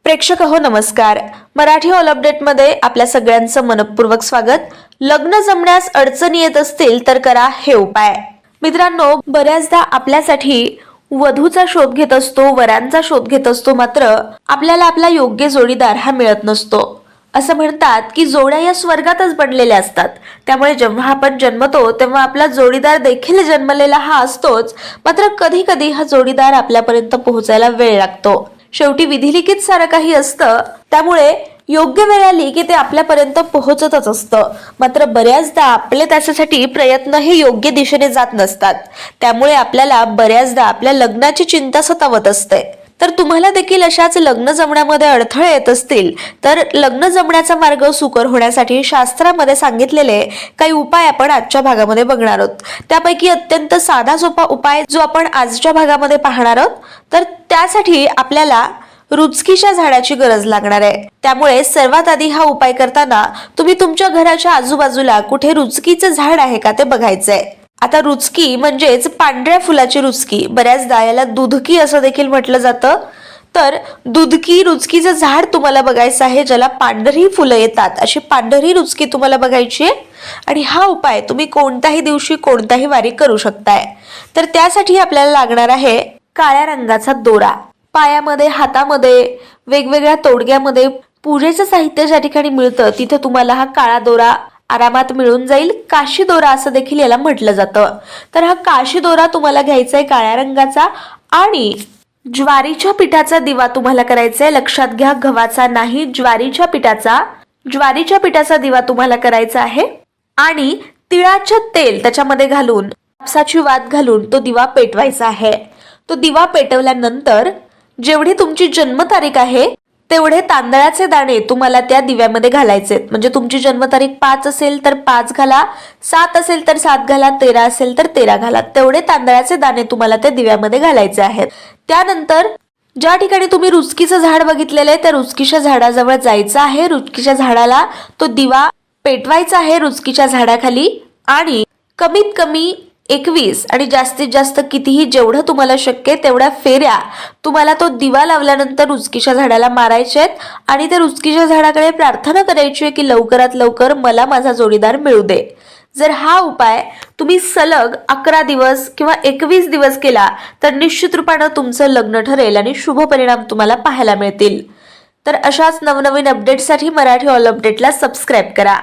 प्रेक्षक हो नमस्कार. मराठी ऑल अपडेटमध्ये आपल्या सगळ्यांचं मनपूर्वक स्वागत. लग्न जमण्यास अडचणी येत असतील तर करा हे उपाय. मित्रांनो, बऱ्याचदा आपल्यासाठी वधूचा शोध घेत असतो, वरांचा शोध घेत असतो, मात्र आपल्याला आपला योग्य जोडीदार हा मिळत नसतो. असं म्हणतात की जोड्या या स्वर्गातच बनलेल्या असतात. त्यामुळे जेव्हा आपण जन्मतो तेव्हा आपला जोडीदार देखील जन्मलेला हा असतोच, मात्र कधी कधी हा जोडीदार आपल्यापर्यंत पोहोचायला वेळ लागतो. शेवटी विधिलिखित सारं काही असतं, त्यामुळे योग्य वेळ आली की ते आपल्यापर्यंत पोहोचतच असतं. मात्र बऱ्याचदा आपले त्याच्यासाठी प्रयत्न हे योग्य दिशेने जात नसतात. त्यामुळे आपल्याला बऱ्याचदा आपल्या लग्नाची चिंता सतावत असते. तर तुम्हाला देखील अशाच लग्न जमण्यामध्ये अडथळे येत असतील तर लग्न जमण्याचा मार्ग सुकर होण्यासाठी शास्त्रामध्ये सांगितलेले काही उपाय आपण आजच्या भागामध्ये बघणार आहोत. त्यापैकी अत्यंत साधा सोपा उपाय जो आपण आजच्या भागामध्ये पाहणार आहोत, तर त्यासाठी आपल्याला रुचकीच्या झाडाची गरज लागणार आहे. त्यामुळे सर्वात आधी हा उपाय करताना तुम्ही तुमच्या घराच्या आजूबाजूला कुठे रुचकीचं झाड आहे का ते बघायचंय. आता रुचकी म्हणजेच पांढऱ्या फुलाची रुचकी, बऱ्याचदा याला दुधकी असं देखील म्हटलं जातं. तर दुधकी रुचकीचं झाड तुम्हाला बघायचं आहे, ज्याला पांढरी फुलं येतात. अशी पांढरी रुचकी तुम्हाला बघायची आहे. आणि हा उपाय तुम्ही कोणत्याही दिवशी कोणत्याही वारी करू शकताय. तर त्यासाठी आपल्याला लागणार आहे काळ्या रंगाचा दोरा. पायामध्ये, हातामध्ये, वेगवेगळ्या तोडग्यामध्ये पूजेचं साहित्य ज्या ठिकाणी मिळतं तिथे तुम्हाला हा काळा दोरा आरामात मिळून जाईल. काशी दोरा असं देखील याला म्हटलं जातं. तर हा काशी दोरा तुम्हाला घ्यायचा आहे काळ्या रंगाचा. आणि ज्वारीच्या पिठाचा दिवा तुम्हाला करायचा आहे. लक्षात घ्या, गव्हाचा नाही, ज्वारीच्या पिठाचा दिवा तुम्हाला करायचा आहे. आणि तिळाचं तेल त्याच्यामध्ये घालून, कापसाची वात घालून तो दिवा पेटवायचा आहे. तो दिवा पेटवल्यानंतर जेवढी तुमची जन्मतारीख आहे तेवढे तांदळाचे दाणे तुम्हाला त्या दिव्यामध्ये घालायचे. म्हणजे तुमची जन्मतारीख 5 असेल तर 5 घाला, 7 असेल तर 7 घाला, 13 असेल तर 13 घाला. तेवढे तांदळाचे दाणे तुम्हाला त्या दिव्यामध्ये घालायचे आहेत. त्यानंतर ज्या ठिकाणी तुम्ही रुचकीचं झाड बघितलेलं आहे त्या रुचकीच्या झाडाजवळ जायचं आहे. रुचकीच्या झाडाला तो दिवा पेटवायचा आहे रुचकीच्या झाडाखाली. आणि कमीत कमी 21 आणि जास्तीत जास्त कितीही जेवढं तुम्हाला शक्य आहे तेवढ्या फेऱ्या तुम्हाला तो दिवा लावल्यानंतर रुचकीच्या झाडाला मारायचे आहेत. आणि त्या रुचकीच्या झाडाकडे प्रार्थना करायची आहे की लवकरात लवकर मला माझा जोडीदार मिळू दे. जर हा उपाय तुम्ही सलग 11 दिवस किंवा 21 दिवस केला तर निश्चित रूपानं तुमचं लग्न ठरेल आणि शुभ परिणाम तुम्हाला पाहायला मिळतील. तर अशाच नवनवीन अपडेट्ससाठी मराठी ऑल अपडेटला सबस्क्राईब करा.